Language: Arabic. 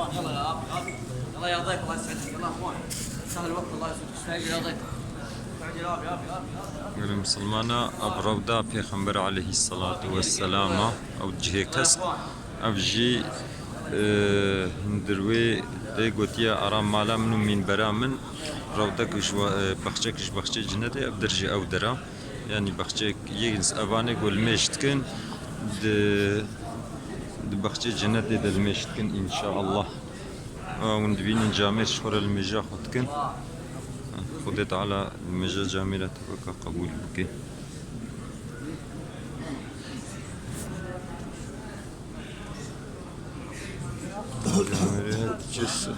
اخوان يلا يا ابي يلا يا ضيف الله يسعدك يلا اخوان سهل الوقت الله يسعدك استعجل يا ضيف استعجل يا ابي المسلمانة أبرودا پیغمبر عليه الصلاة والسلام أو جهكس أو جي هندروي دي قوتيا أرام مالا منو من برامن رودك بخشك بخشي جنتي أبدرجي أو درا يعني بخشك يجنس أبانك والمشتكن د بخشي جنتي دالمشتكن إن شاء الله وندبين جامع شخور المجا خدكن خدي تعالى المجا جاملة تبقى قبول بك جاملة جس